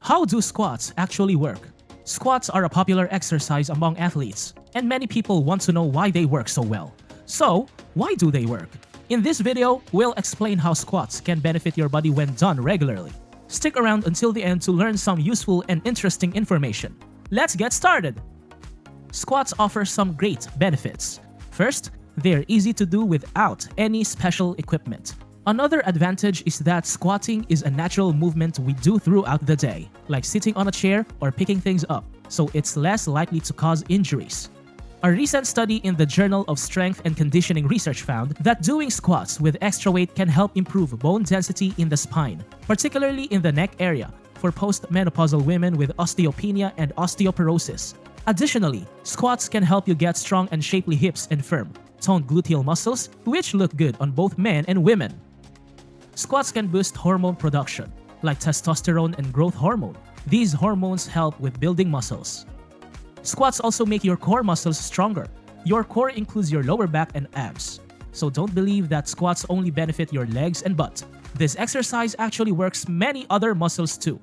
How do squats actually work? Squats are a popular exercise among athletes, and many people want to know why they work so well. So, why do they work? In this video, we'll explain how squats can benefit your body when done regularly. Stick around until the end to learn some useful and interesting information. Let's get started! Squats offer some great benefits. First, they're easy to do without any special equipment. Another advantage is that squatting is a natural movement we do throughout the day, like sitting on a chair or picking things up, so it's less likely to cause injuries. A recent study in the Journal of Strength and Conditioning Research found that doing squats with extra weight can help improve bone density in the spine, particularly in the neck area, for postmenopausal women with osteopenia and osteoporosis. Additionally, squats can help you get strong and shapely hips and firm, toned gluteal muscles, which look good on both men and women. Squats can boost hormone production, like testosterone and growth hormone. These hormones help with building muscles. Squats also make your core muscles stronger. Your core includes your lower back and abs. So don't believe that squats only benefit your legs and butt. This exercise actually works many other muscles too.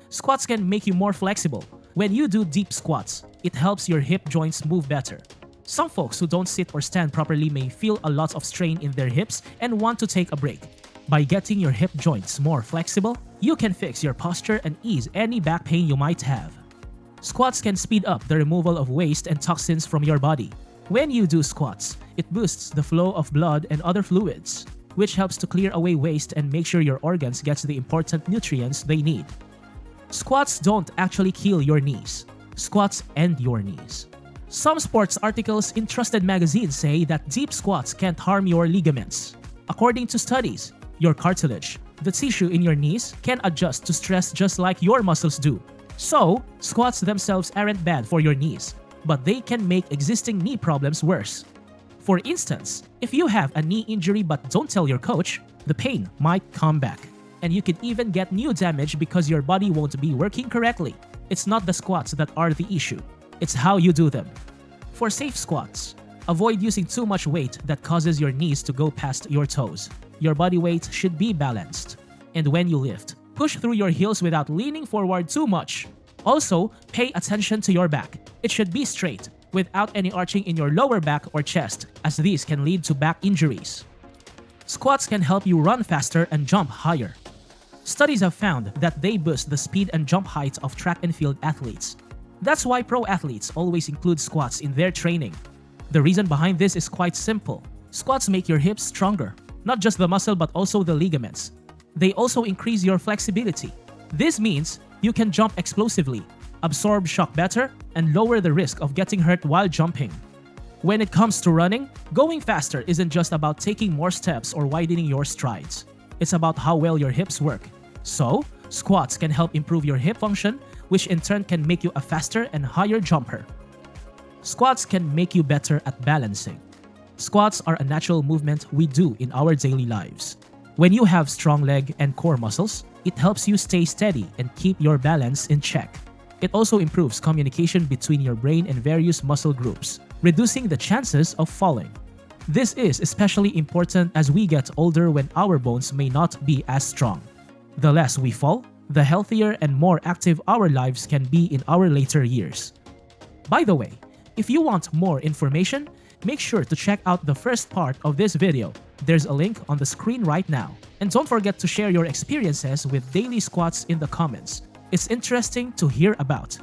Squats can make you more flexible. When you do deep squats, it helps your hip joints move better. Some folks who don't sit or stand properly may feel a lot of strain in their hips and want to take a break. By getting your hip joints more flexible, you can fix your posture and ease any back pain you might have. Squats can speed up the removal of waste and toxins from your body. When you do squats, it boosts the flow of blood and other fluids, which helps to clear away waste and make sure your organs get the important nutrients they need. Squats don't actually kill your knees. Squats end your knees. Some sports articles in trusted magazines say that deep squats can't harm your ligaments. According to studies, your cartilage, the tissue in your knees, can adjust to stress just like your muscles do. So, squats themselves aren't bad for your knees, but they can make existing knee problems worse. For instance, if you have a knee injury but don't tell your coach, the pain might come back. And you could even get new damage because your body won't be working correctly. It's not the squats that are the issue. It's how you do them. For safe squats, avoid using too much weight that causes your knees to go past your toes. Your body weight should be balanced. And when you lift, push through your heels without leaning forward too much. Also, pay attention to your back. It should be straight, without any arching in your lower back or chest, as these can lead to back injuries. Squats can help you run faster and jump higher. Studies have found that they boost the speed and jump height of track and field athletes. That's why pro athletes always include squats in their training. The reason behind this is quite simple. Squats make your hips stronger, not just the muscle but also the ligaments. They also increase your flexibility. This means you can jump explosively, absorb shock better, and lower the risk of getting hurt while jumping. When it comes to running, going faster isn't just about taking more steps or widening your strides. It's about how well your hips work. So, squats can help improve your hip function, which in turn can make you a faster and higher jumper. Squats can make you better at balancing. Squats are a natural movement we do in our daily lives. When you have strong leg and core muscles, it helps you stay steady and keep your balance in check. It also improves communication between your brain and various muscle groups, reducing the chances of falling. This is especially important as we get older when our bones may not be as strong. The less we fall, the healthier and more active our lives can be in our later years. By the way, if you want more information, make sure to check out the first part of this video. There's a link on the screen right now. And don't forget to share your experiences with daily squats in the comments. It's interesting to hear about.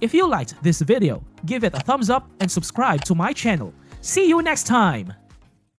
If you liked this video, give it a thumbs up and subscribe to my channel. See you next time!